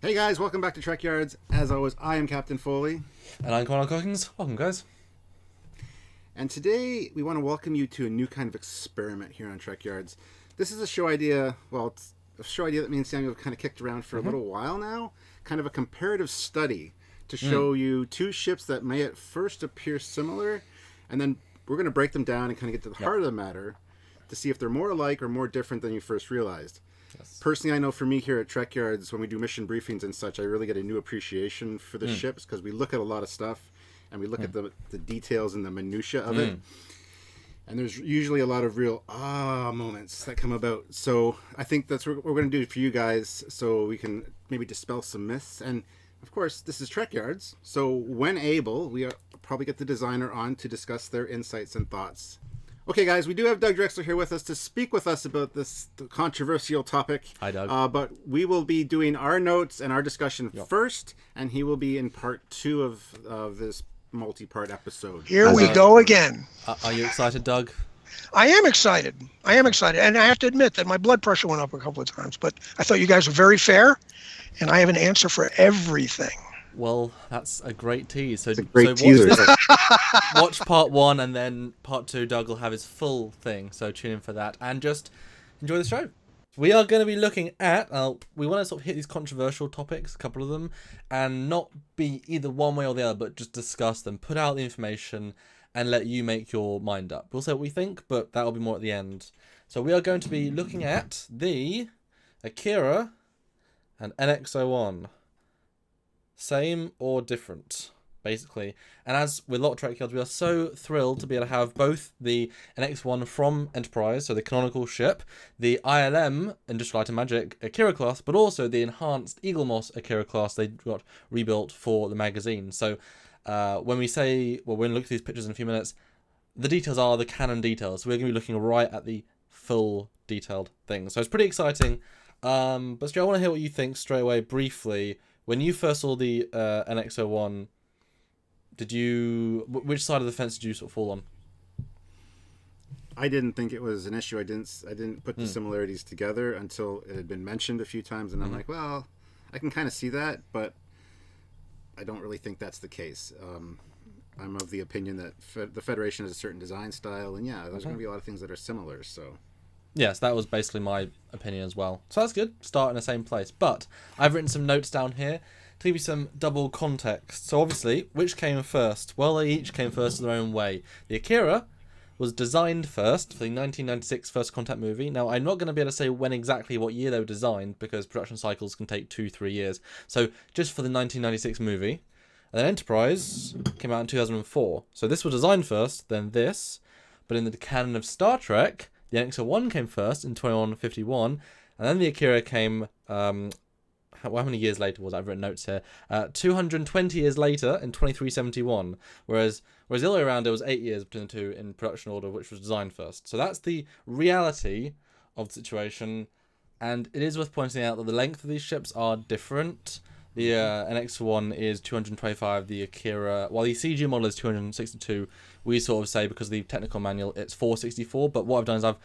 Hey guys, welcome back to Trekyards. As always, I am Captain Foley. And I'm Connor Cookins. Welcome, guys. And today we want to welcome you to a new kind of experiment here on Trekyards. This is a show idea, well, it's a show idea that me and Samuel have kind of kicked around for a little while now. Kind of a comparative study to show you two ships that may at first appear similar, and then we're going to break them down and kind of get to the heart of the matter to see if they're more alike or more different than you first realized. Yes. Personally, I know for me here at Trekyards, when we do mission briefings and such, I really get a new appreciation for the ships because we look at a lot of stuff and we look at the details and the minutia of it. And there's usually a lot of real moments that come about. So I think that's what we're going to do for you guys so we can maybe dispel some myths. And of course, this is Trekyards. So when able, we probably get the designer on to discuss their insights and thoughts. Okay, guys, we do have Doug Drexler here with us to speak with us about this controversial topic. Hi, Doug. But we will be doing our notes and our discussion first, and he will be in part 2 of this multi-part episode. Here we go again. Are you excited, Doug? I am excited. And I have to admit that my blood pressure went up a couple of times, but I thought you guys were very fair, and I have an answer for everything. Well, that's a great tease. So, It's a great teaser. Watch part 1, and then part 2, Doug will have his full thing. So tune in for that, and just enjoy the show. We are going to be looking at, we want to sort of hit these controversial topics, a couple of them, and not be either one way or the other, but just discuss them, put out the information, and let you make your mind up. We'll say what we think, but that'll be more at the end. So we are going to be looking at the Akira and NX-01. Same or different, basically. And as with a lot of Trekyards, we are so thrilled to be able to have both the NX-01 from Enterprise, so the canonical ship, the ILM, Industrial Light and Magic Akira class, but also the enhanced Eagle Moss Akira class they got rebuilt for the magazine. So when we say, well, we're going to look at these pictures in a few minutes, the details are the canon details. So we're going to be looking right at the full detailed thing. So it's pretty exciting. But Stu, I want to hear what you think straight away, briefly. When you first saw the NX-01, which side of the fence did you sort of fall on? I didn't think it was an issue. I didn't put the similarities together until it had been mentioned a few times, and I'm like, well, I can kind of see that, but I don't really think that's the case. I'm of the opinion that the Federation has a certain design style, and there's going to be a lot of things that are similar. So. Yes, that was basically my opinion as well. So that's good. Start in the same place. But I've written some notes down here to give you some double context. So obviously, which came first? Well, they each came first in their own way. The Akira was designed first for the 1996 First Contact movie. Now, I'm not going to be able to say what year they were designed, because production cycles can take 2-3 years. So just for the 1996 movie. And then Enterprise came out in 2004. So this was designed first, then this. But in the canon of Star Trek, the NX-01 came first in 2151, and then the Akira came, how many years later was it? I've written notes here. 220 years later in 2371, whereas the other way around, it was 8 years between the two in production order, which was designed first. So that's the reality of the situation, and it is worth pointing out that the length of these ships are different. The NX-01 is 225, the Akira, while the CG model is 262, we sort of say, because of the technical manual, it's 464, but what I've done is I've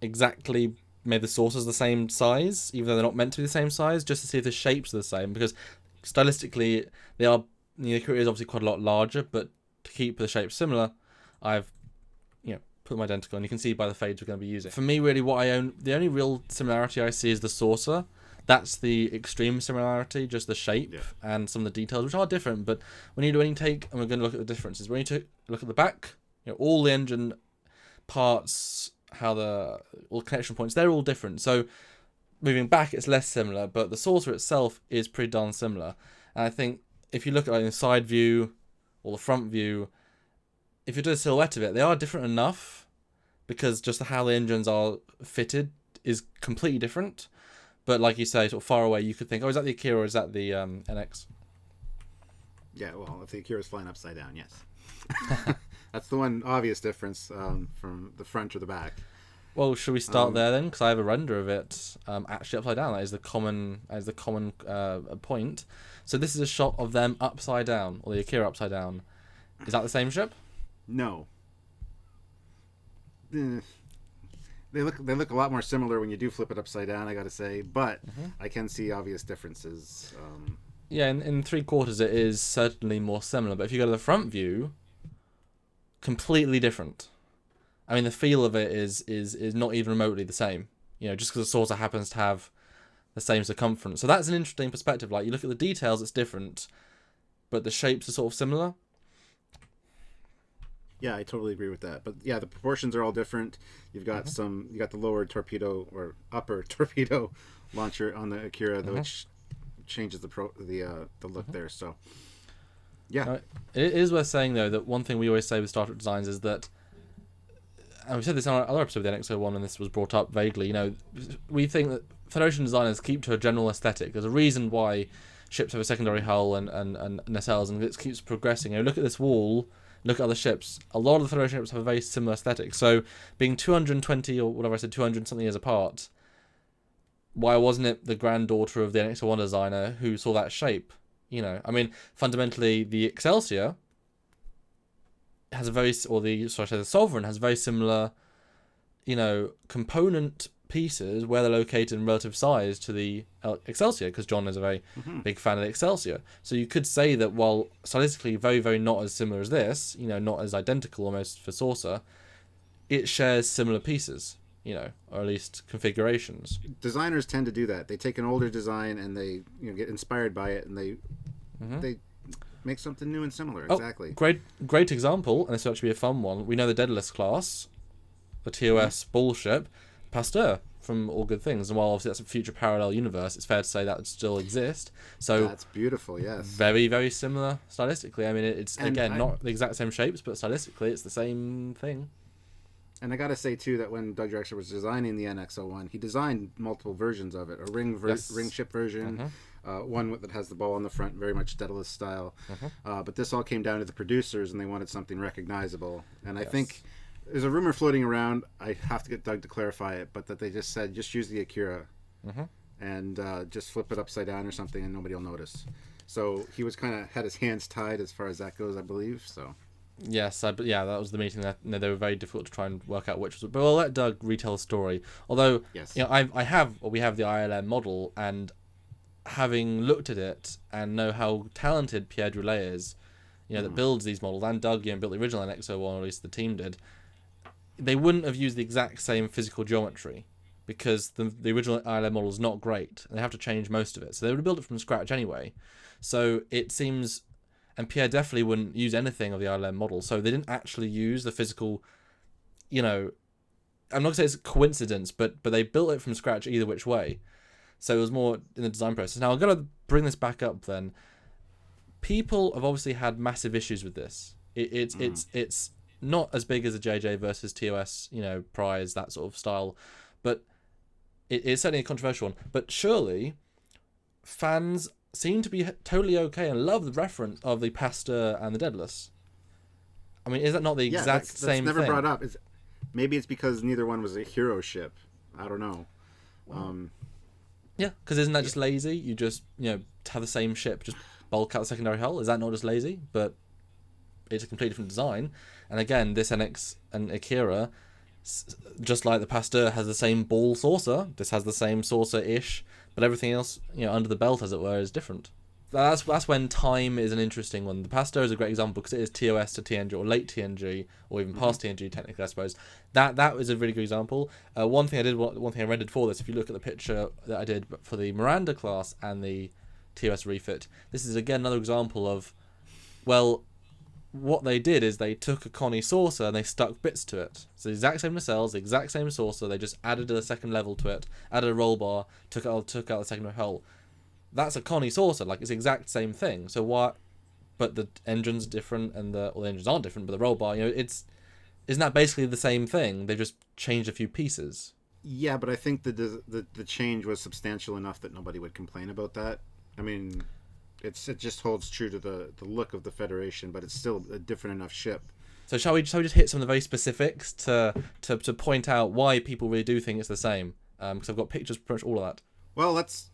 exactly made the sources the same size, even though they're not meant to be the same size, just to see if the shapes are the same, because stylistically, the Akira is obviously quite a lot larger, but to keep the shape similar, I've put them identical, and you can see by the fades we're going to be using. For me, really, the only real similarity I see is the saucer. That's the extreme similarity, just the shape and some of the details, which are different. But when you take, and we're going to look at the differences, when you look at the back, all the engine parts, all the connection points, they're all different. So moving back, it's less similar, but the saucer itself is pretty darn similar. And I think if you look at the side view or the front view, if you do a silhouette of it, they are different enough, because just how the engines are fitted is completely different. But like you say, sort of far away, you could think, is that the Akira or is that the NX? Yeah, well, if the Akira is flying upside down, yes. That's the one obvious difference from the front or the back. Well, should we start there then? Because I have a render of it actually upside down. That is the common point. So this is a shot of them upside down, or the Akira upside down. Is that the same ship? No. they look a lot more similar when you do flip it upside down, I gotta say, but I can see obvious differences. Yeah, in 3/4 it is certainly more similar, but if you go to the front view, completely different. I mean, the feel of it is not even remotely the same. You know, just because the saucer happens to have the same circumference. So that's an interesting perspective. Like, you look at the details, it's different, but the shapes are sort of similar. Yeah, I totally agree with that. But yeah, the proportions are all different. You've got you got the lower torpedo or upper torpedo launcher on the Akira, which changes the look there. So yeah, Now, it is worth saying though that one thing we always say with Star Trek designs is that, and we said this on our other episode of the NX-01, and this was brought up vaguely. You know, we think that Federation designers keep to a general aesthetic. There's a reason why ships have a secondary hull and nacelles, and it keeps progressing. You know, look at this wall. Look at other ships. A lot of the Federation ships have a very similar aesthetic. So, being 220 or whatever I said, 200 something years apart, why wasn't it the granddaughter of the NX-01 designer who saw that shape? You know, I mean, fundamentally, the Excelsior has a very, or the Sovereign has very similar, you know, component pieces where they're located in relative size to the Excelsior, because John is a very big fan of the Excelsior. So you could say that while stylistically very, very not as similar as this, you know, not as identical almost for Saucer, it shares similar pieces, you know, or at least configurations. Designers tend to do that. They take an older design and they, you know, get inspired by it, and they make something new and similar. Exactly. Great example, and this will actually be a fun one. We know the Daedalus class, the TOS bullship, Pasteur from All Good Things, and while obviously that's a future parallel universe, it's fair to say that would still exist. So that's beautiful. Yes. Very, very similar stylistically. I mean, it's again not the exact same shapes, but stylistically it's the same thing. And I gotta say too that when Doug Drexler was designing the NX-01, he designed multiple versions of it: a ring ship version, one that has the ball on the front, very much Daedalus style. But this all came down to the producers, and they wanted something recognizable. And I think there's a rumor floating around. I have to get Doug to clarify it, but that they just said just use the Akira and just flip it upside down or something, and nobody will notice. So he was kind of had his hands tied as far as that goes, I believe. So. Yes, that was the meeting that they were very difficult to try and work out which was. But we'll let Doug retell the story. Although, you know, we have the ILM model, and having looked at it and know how talented Pierre Droulet is, you know, that builds these models, and Doug, you know, built the original NX-01, or at least the team did. They wouldn't have used the exact same physical geometry because the original ILM model is not great, and they have to change most of it. So they would have built it from scratch anyway. So it seems. And Pierre definitely wouldn't use anything of the ILM model, so they didn't actually use the physical, you know, I'm not going to say it's a coincidence, but they built it from scratch either which way. So it was more in the design process. Now, I'm going to bring this back up then. People have obviously had massive issues with this. It's not as big as a JJ versus TOS, you know, prize, that sort of style, but it's certainly a controversial one. But surely, fans seem to be totally okay and love the reference of the Pasteur and the Daedalus. I mean, is that not the exact same never thing? Brought up. Maybe it's because neither one was a hero ship. I don't know. Yeah, because isn't that just lazy? You just, you know, have the same ship, just bulk out the secondary hull. Is that not just lazy? But it's a completely different design. And again, this NX and Akira, just like the Pasteur has the same ball saucer, this has the same saucer-ish, but everything else, you know, under the belt, as it were, is different. That's when time is an interesting one. The Pasteur is a great example because it is TOS to TNG, or late TNG, or even past TNG, technically, I suppose. That is a really good example. One thing I rendered for this, if you look at the picture that I did for the Miranda class and the TOS refit, this is again another example of, well, what they did is they took a Connie saucer and they stuck bits to it. So the exact same nacelles, the exact same saucer, they just added a second level to it, added a roll bar, took out the secondary hull. That's a Connie saucer, like it's the exact same thing. So what? But the engine's different, and the engines aren't different, but the roll bar, you know, isn't that basically the same thing? They've just changed a few pieces. Yeah, but I think the change was substantial enough that nobody would complain about that. I mean, it just holds true to the look of the Federation, but it's still a different enough ship. So shall we just hit some of the very specifics to point out why people really do think it's the same? Because I've got pictures for pretty much all of that. Well, let's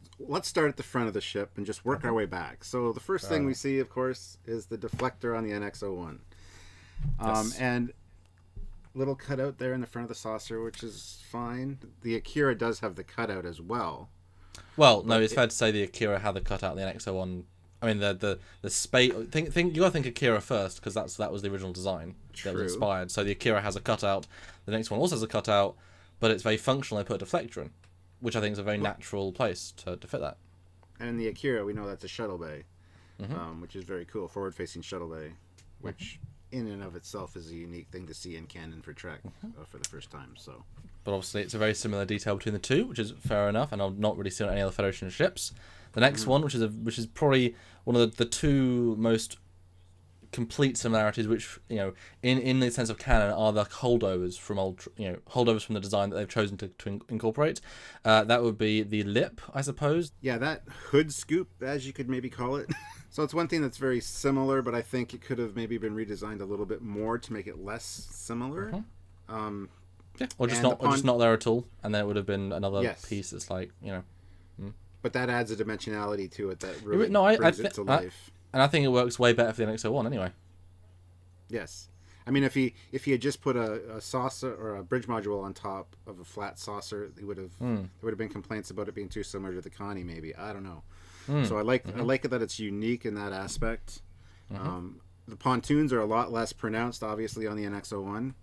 start at the front of the ship and just work our way back. So the first thing we see, of course, is the deflector on the NX-01. Yes. And little cutout there in the front of the saucer, which is fine. The Akira does have the cutout as well. Well, no, it's fair to say the Akira had the cutout. The NX-01. I mean, the space. Think you gotta think Akira first, because that was the original design that was inspired. So the Akira has a cutout. The next one also has a cutout, but it's very functional. They put a deflector in, which I think is a very natural place to fit that. And in the Akira, we know that's a shuttle bay, which is very cool. Forward-facing shuttle bay, which in and of itself is a unique thing to see in canon for Trek for the first time. So, but obviously it's a very similar detail between the two, which is fair enough, and I've not really seen on any other Federation ships. The next one, which is probably one of the two most complete similarities, which in the sense of canon, are the holdovers from holdovers from the design that they've chosen to incorporate. That would be the lip, I suppose. Yeah, that hood scoop, as you could maybe call it. So it's one thing that's very similar, but I think it could have maybe been redesigned a little bit more to make it less similar. Yeah, or just not there at all, and then it would have been another piece that's like But that adds a dimensionality to it that really brings it to life. And I think it works way better for the NX-01 anyway. Yes. I mean, if he had just put a saucer or a bridge module on top of a flat saucer, there would have been complaints about it being too similar to the Connie, maybe. I don't know. So I like it that it's unique in that aspect. The pontoons are a lot less pronounced, obviously, on the NX-01.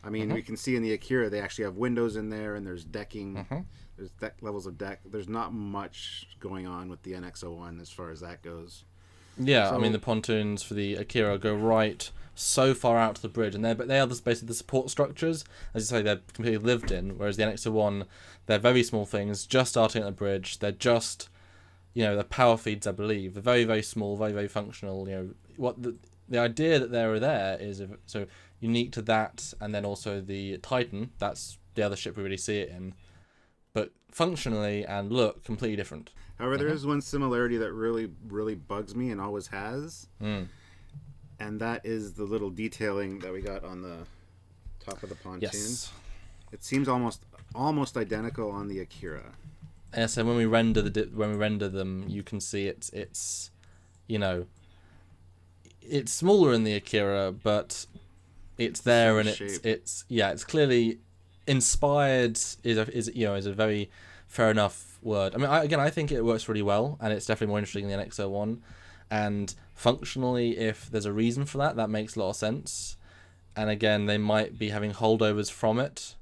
I mean, we can see in the Akira, they actually have windows in there, and there's decking. There's levels of deck. There's not much going on with the NX-01 as far as that goes. Yeah, I mean, the pontoons for the Akira go right so far out to the bridge, and they are basically the support structures. As you say, they're completely lived in, whereas the NX-01, they're very small things, just starting at the bridge. They're just, they're power feeds, I believe. They're very, very small, very, very functional. What the idea that they're there is so unique to that, and then also the Titan. That's the other ship we really see it in. But functionally and look completely different. However, there is one similarity that really, really bugs me and always has, and that is the little detailing that we got on the top of the pontoon. Yes. It seems almost identical on the Akira. Yeah, so when we render them, you can see it's it's smaller in the Akira, but it's there, and it's clearly inspired is a very fair enough word. I mean, I think it works really well, and it's definitely more interesting than the NX-01. And functionally, if there's a reason for that, that makes a lot of sense. And again, they might be having holdovers from it.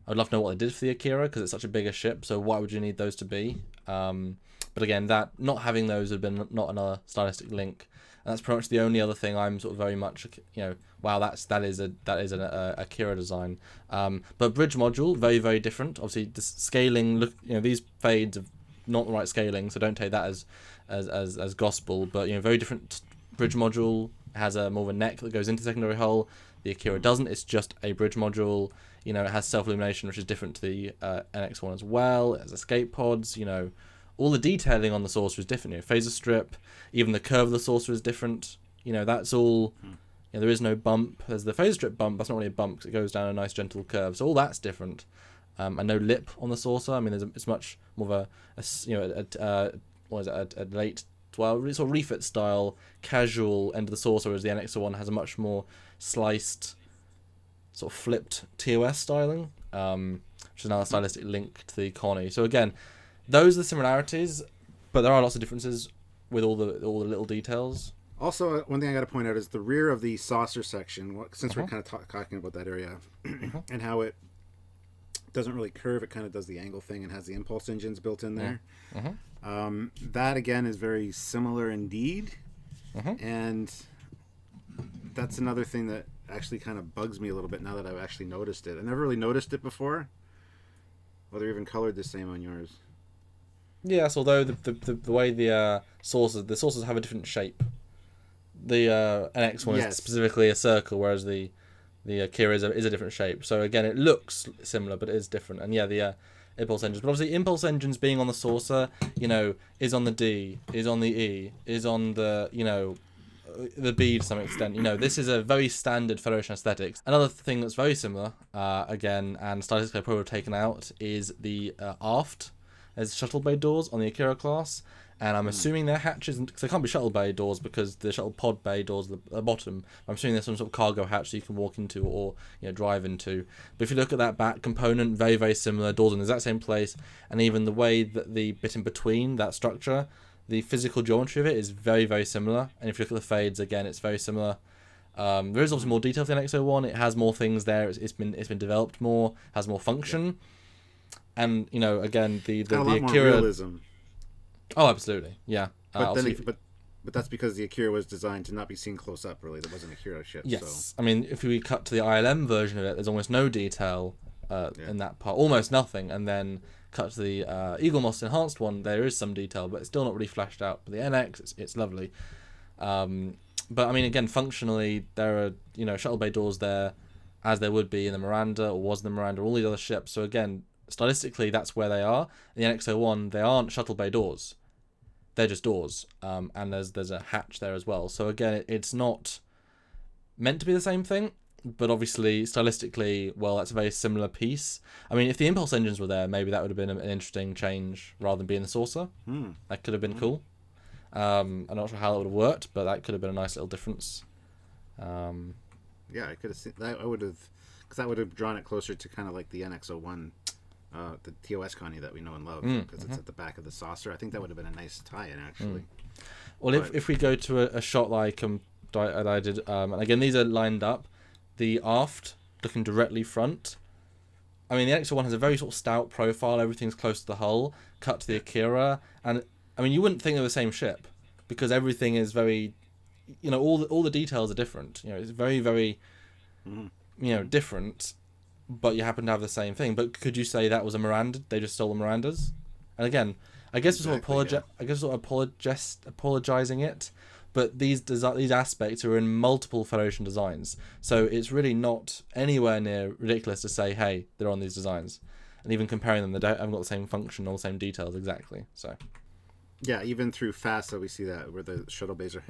I'd love to know what they did for the Akira, because it's such a bigger ship, so why would you need those to be? But again, that not having those would have been not another stylistic link. And that's pretty much the only other thing I'm sort of very much, wow, that is an Akira design. But bridge module, very, very different. Obviously, the scaling, these fades are not the right scaling, so don't take that as gospel. But very different bridge module. It has more of a neck that goes into the secondary hull. The Akira doesn't. It's just a bridge module. It has self-illumination, which is different to the NX-01 as well. It has escape pods. All the detailing on the saucer is different. Phaser strip, even the curve of the saucer is different. That's all. There is no bump. There's the phaser strip bump. That's not really a bump because it goes down a nice gentle curve. So all that's different. And no lip on the saucer. I mean, it's much more of a late, sort of refit style, casual end of the saucer, whereas the NX-01 has a much more sliced, sort of flipped TOS styling, which is another stylistic link to the Connie. So again, those are the similarities, but there are lots of differences with all the little details. Also, one thing I got to point out is the rear of the saucer section, since we're kind of talking about that area, and how it doesn't really curve, it kind of does the angle thing and has the impulse engines built in there. That, again, is very similar indeed, and that's another thing that actually kind of bugs me a little bit now that I've actually noticed it. I never really noticed it before. Well, they're even colored the same on yours. Yes, although the way the saucers have a different shape. The NX-1 is specifically a circle, whereas the Akira is a different shape. So again, it looks similar, but it is different. And the impulse engines. But obviously, impulse engines being on the saucer, is on the D, is on the E, is on the the B to some extent. This is a very standard Federation aesthetics. Another thing that's very similar, again, and stylistically probably taken out, is the aft. There's shuttle bay doors on the Akira class, and I'm assuming they're hatches, because they can't be shuttle bay doors because the shuttle pod bay doors are at the bottom. I'm assuming there's some sort of cargo hatch that you can walk into or drive into. But if you look at that back component, very, very similar, doors in the exact same place, and even the way that the bit in between that structure, the physical geometry of it is very, very similar. And if you look at the fades, again, it's very similar. There is obviously more detail to the NX-01. It has more things there. It's been developed more, has more function. Yeah. And, again, the a lot Akira... more realism. Oh, absolutely, yeah. But but that's because the Akira was designed to not be seen close up, really. That wasn't a hero ship. Yes. So. I mean, if we cut to the ILM version of it, there's almost no detail in that part. Almost nothing. And then cut to the Eagle Moss Enhanced one, there is some detail, but it's still not really flashed out. But the NX, it's lovely. But, I mean, again, functionally, there are, shuttle bay doors there, as there would be in the Miranda, or was in the Miranda, all these other ships. So, again, stylistically, that's where they are. In the NX-01, they aren't shuttle bay doors. They're just doors. And there's a hatch there as well. So, again, it's not meant to be the same thing. But obviously, stylistically, well, that's a very similar piece. I mean, if the impulse engines were there, maybe that would have been an interesting change rather than being the saucer. That could have been cool. I'm not sure how it would have worked, but that could have been a nice little difference. Yeah, I could have seen that. I would have, because that would have drawn it closer to kind of like the NX-01, the TOS Connie that we know and love, because it's at the back of the saucer. I think that would have been a nice tie-in, actually. Well, but if we go to a shot like I did, and again, these are lined up, the aft looking directly front. I mean, the NX-01 has a very sort of stout profile. Everything's close to the hull. Cut to the Akira, and I mean, you wouldn't think they're the same ship because everything is very, all the details are different. It's very, very, different, but you happen to have the same thing. But could you say that was a Miranda? They just stole the Mirandas? And again, I guess we're apologizing it, but these aspects are in multiple Federation designs, so it's really not anywhere near ridiculous to say, hey, they're on these designs, and even comparing them, they haven't got the same function or the same details exactly. So. Yeah, even through FASA, we see that where the shuttle bays are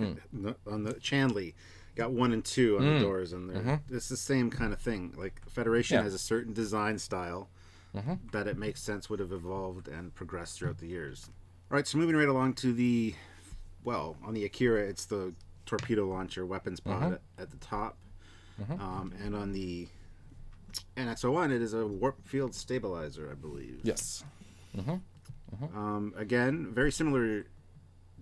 on the Chandley, got 1 and 2 on the doors, and it's the same kind of thing. Like Federation has a certain design style that it makes sense would have evolved and progressed throughout the years. All right, so moving right along to on the Akira, it's the torpedo launcher weapons pod at the top, and on the NX-01, it is a warp field stabilizer, I believe. Yes. Again, very similar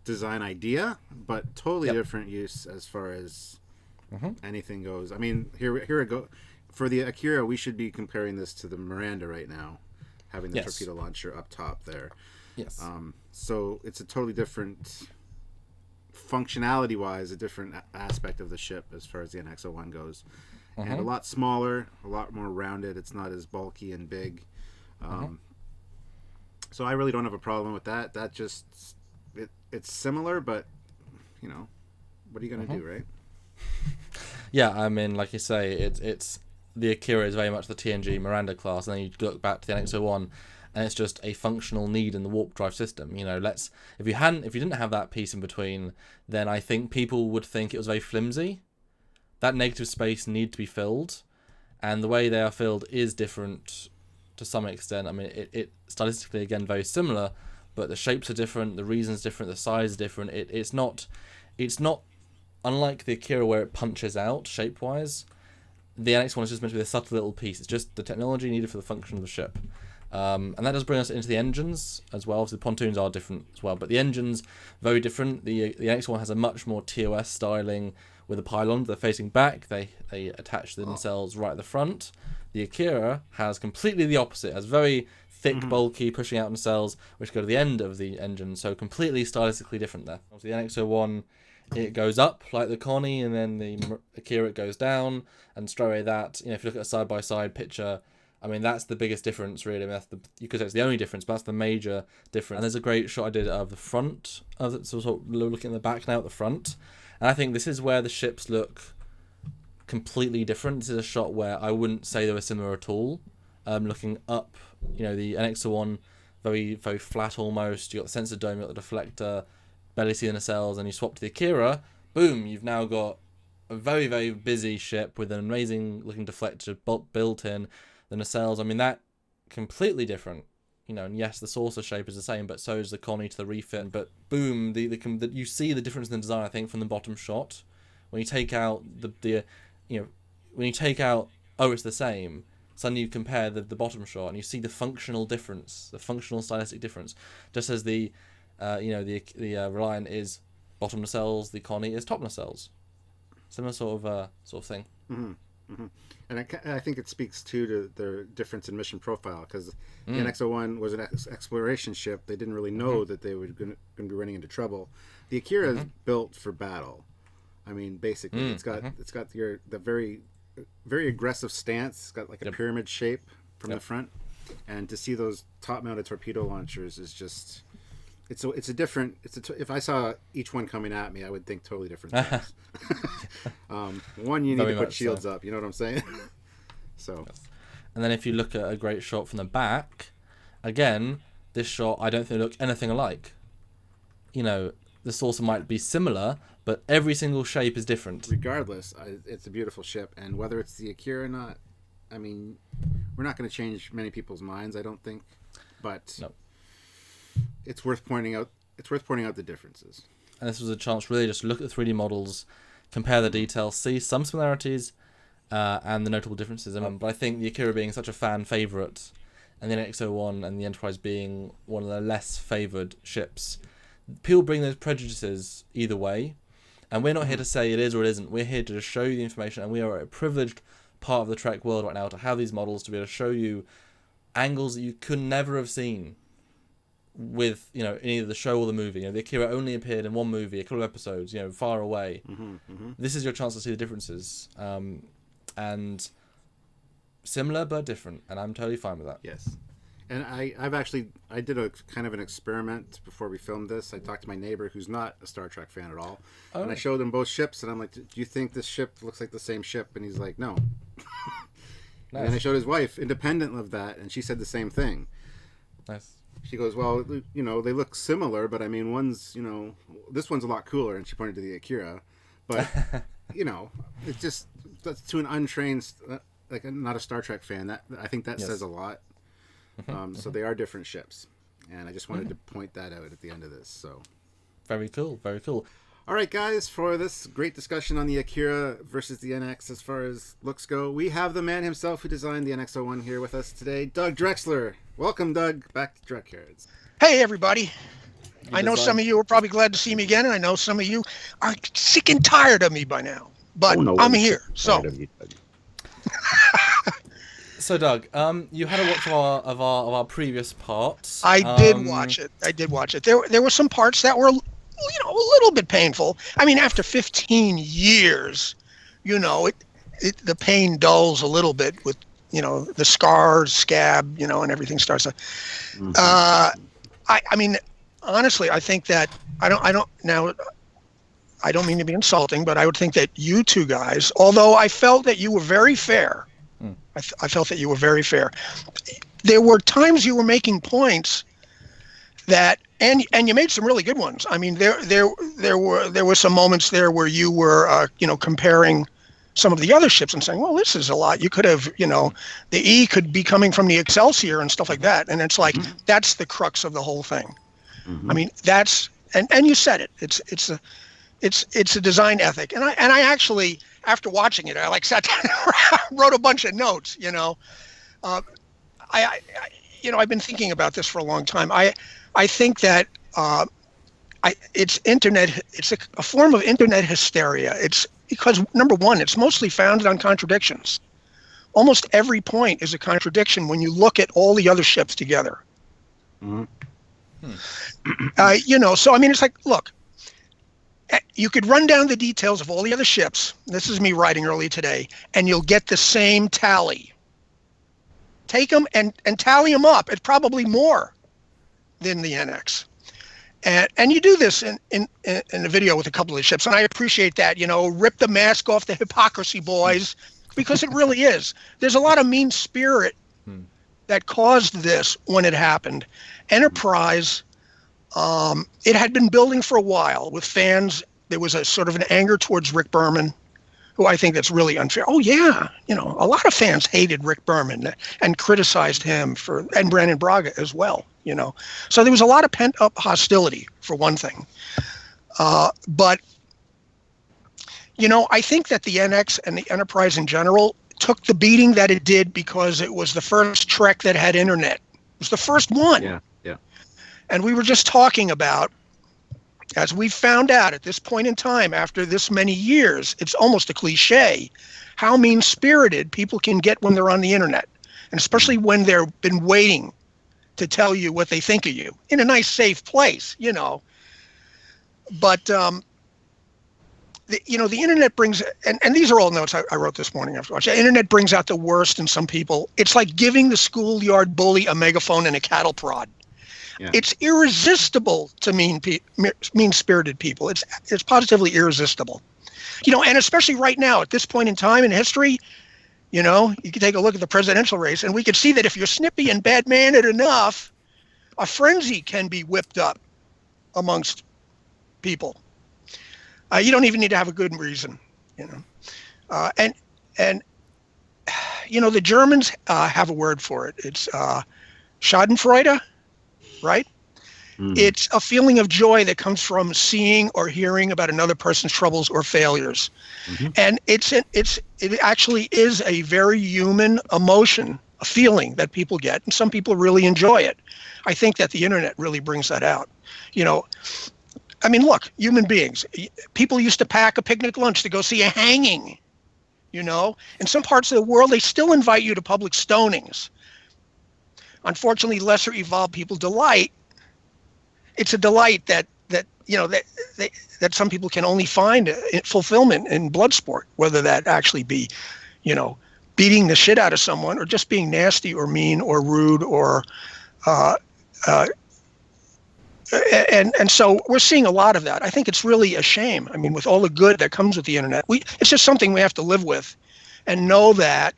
design idea, but totally different use as far as anything goes. I mean, here it go. For the Akira, we should be comparing this to the Miranda right now, having the torpedo launcher up top there. Yes. So it's a totally different, functionality-wise, a different aspect of the ship as far as the NX-01 goes. And a lot smaller, a lot more rounded. It's not as bulky and big. So I really don't have a problem with that. That just, it's similar, but, what are you going to do, right? Yeah, I mean, like you say, it's the Akira is very much the TNG Miranda class, and then you look back to the NX-01, and it's just a functional need in the warp drive system. If you didn't have that piece in between, then I think people would think it was very flimsy. That negative space needs to be filled, and the way they are filled is different to some extent. I mean, it stylistically, again, very similar, but the shapes are different, the reason's different, the size is different. It's not unlike the Akira where it punches out shape-wise. The NX-01 is just meant to be a subtle little piece. It's just the technology needed for the function of the ship. And that does bring us into the engines as well. So the pontoons are different as well, but the engines, very different. The NX-01 has a much more TOS styling with the pylons. They're facing back. They attach themselves right at the front. The Akira has completely the opposite. It has very thick, bulky, pushing out nacelles, which go to the end of the engine. So completely stylistically different there. So the NX-01, it goes up like the Connie, and then the Akira goes down. And straight away that, if you look at a side-by-side picture, I mean, that's the biggest difference, really. I mean, you could say it's the only difference, but that's the major difference. And there's a great shot I did of the front, so sort of looking at the back now at the front. And I think this is where the ships look completely different. This is a shot where I wouldn't say they were similar at all. Looking up, the NX-01, very, very flat almost. You got the sensor dome, you got the deflector, barely see the nacelles, and you swap to the Akira, boom, you've now got a very, very busy ship with an amazing looking deflector built in. The nacelles, I mean, that completely different. and yes, the saucer shape is the same, but so is the Connie to the refit. But boom, you see the difference in the design, I think, from the bottom shot. When you take out it's the same, suddenly you compare the bottom shot and you see the functional difference, the functional stylistic difference. Just as the Reliant is bottom nacelles, the Connie is top nacelles. Similar sort of thing. Mm-hmm. Mm-hmm. And I think it speaks to the difference in mission profile, because the NX-01 was an exploration ship. They didn't really know that they were going to be running into trouble. The Akira is built for battle. I mean, basically, it's got the very very aggressive stance. It's got like a pyramid shape from the front, and to see those top-mounted torpedo launchers is just if I saw each one coming at me, I would think totally different things. One, you need to put shields up. You know what I'm saying? So, and then if you look at a great shot from the back, again, this shot I don't think look anything alike. The saucer might be similar, but every single shape is different. Regardless, it's a beautiful ship, and whether it's the Akira or not, I mean, we're not going to change many people's minds, I don't think, but it's worth pointing out. It's worth pointing out the differences. And this was a chance really just to look at the 3D models, compare the details, see some similarities, and the notable differences. But I think the Akira being such a fan favorite, and the NX-01 and the Enterprise being one of the less favored ships, people bring those prejudices either way. And we're not here to say it is or it isn't. We're here to just show you the information, and we are a privileged part of the Trek world right now to have these models, to be able to show you angles that you could never have seen with in either the show or the movie. The Akira only appeared in one movie, a couple of episodes, far away. This is your chance to see the differences, and similar but different, and I'm totally fine with that. Yes. And I did a kind of an experiment before we filmed this. I talked to my neighbor who's not a Star Trek fan at all. Oh. And I showed him both ships, and I'm like, do you think this ship looks like the same ship? And he's like, no. Nice. And I showed his wife, independent of that, and she said the same thing. Nice. She goes, well, they look similar, but I mean, this one's a lot cooler, and she pointed to the Akira. But, it's just, that's to an untrained, like not a Star Trek fan, I think that says a lot. So they are different ships, and I just wanted to point that out at the end of this. So, very cool, very cool. All right, guys, for this great discussion on the Akira versus the NX as far as looks go, we have the man himself who designed the NX-01 here with us today, Doug Drexler. Welcome, Doug, back to Trekyards. Hey, everybody. I know some of you are probably glad to see me again, and I know some of you are sick and tired of me by now, but I'm here. So. So Doug, you had a watch of our previous parts. I did watch it. There were some parts that were, a little bit painful. I mean, after 15 years, the pain dulls a little bit with, the scars, scab, and everything starts to. I mean, honestly, I think that I don't mean to be insulting, but I would think that you two guys, although I felt that you were very fair. I felt that you were very fair. There were times you were making points that, and you made some really good ones. I mean, there were some moments there where you were, comparing some of the other ships and saying, well, this is a lot. You could have, the E could be coming from the Excelsior and stuff like that. And it's like, that's the crux of the whole thing. I mean, that's, and you said it. It's a design ethic. And I actually, after watching it, I sat down and wrote a bunch of notes, I've been thinking about this for a long time. I think that it's a form of internet hysteria. It's because, number one, it's mostly founded on contradictions. Almost every point is a contradiction when you look at all the other ships together. So I mean, it's like, look, you could run down the details of all the other ships. This is me writing early today, and you'll get the same tally. Take them and tally them up. It's probably more than the NX. And you do this in a video with a couple of ships, and I appreciate that. Rip the mask off the hypocrisy, boys, because it really is. There's a lot of mean spirit that caused this when it happened. Enterprise, it had been building for a while with fans. There was a sort of an anger towards Rick Berman, who I think that's really unfair. Oh yeah, a lot of fans hated Rick Berman and criticized him and Brandon Braga as well. So there was a lot of pent up hostility for one thing. But I think that the NX and the Enterprise in general took the beating that it did because it was the first Trek that had internet. It was the first one. Yeah. And we were just talking about, as we found out at this point in time, after this many years, it's almost a cliche, how mean-spirited people can get when they're on the internet. And especially when they've been waiting to tell you what they think of you in a nice, safe place, But, the internet brings, and these are all notes I wrote this morning after watching. The internet brings out the worst in some people. It's like giving the schoolyard bully a megaphone and a cattle prod. Yeah. It's irresistible to mean-spirited people. It's positively irresistible. And especially right now, at this point in time in history, you can take a look at the presidential race, and we can see that if you're snippy and bad-mannered enough, a frenzy can be whipped up amongst people. You don't even need to have a good reason, and the Germans have a word for it. It's Schadenfreude, right? It's a feeling of joy that comes from seeing or hearing about another person's troubles or failures. And it actually is a very human emotion, a feeling that people get, and some people really enjoy it. I think that the internet really brings that out. Look, human beings, people used to pack a picnic lunch to go see a hanging, In some parts of the world, they still invite you to public stonings. Unfortunately, lesser evolved people delight. It's a delight that some people can only find fulfillment in blood sport, whether that actually be, beating the shit out of someone or just being nasty or mean or rude or, and so we're seeing a lot of that. I think it's really a shame. With all the good that comes with the internet, it's just something we have to live with, and know that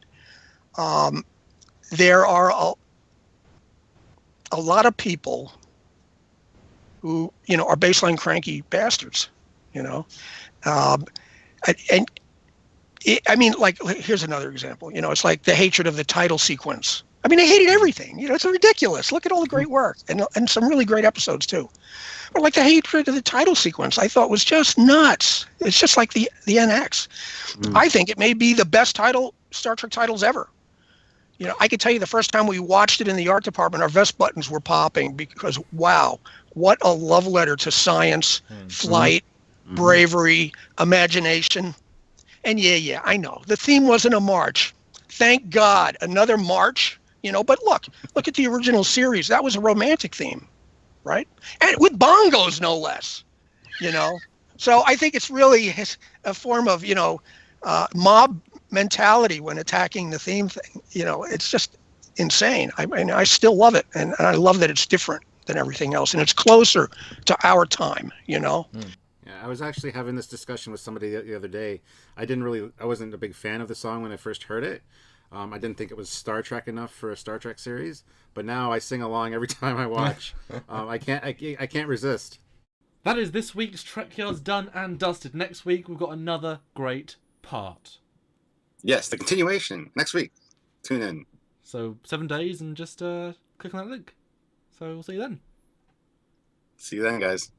there are a lot of people who, are baseline cranky bastards, here's another example. It's like the hatred of the title sequence. They hated everything. It's ridiculous. Look at all the great work and some really great episodes too. But like the hatred of the title sequence, I thought was just nuts. It's just like the NX. I think it may be the best Star Trek titles ever. I could tell you the first time we watched it in the art department, our vest buttons were popping because, wow, what a love letter to science, flight, bravery, imagination. And yeah, I know. The theme wasn't a march. Thank God, another march, But look at the original series. That was a romantic theme, right? And with bongos, no less, So I think it's really a form of, mob mentality when attacking the theme thing. It's just insane. I still love it, and I love that it's different than everything else, and it's closer to our time. Yeah, I was actually having this discussion with somebody the other day. I wasn't a big fan of the song when I first heard it. I didn't think it was Star Trek enough for a Star Trek series, but now I sing along every time I watch. I can't resist. That is this week's Trekyards done and dusted. Next week we've got another great part. Yes, the continuation next week. Tune in. So 7 days and just click on that link. So we'll see you then. See you then, guys.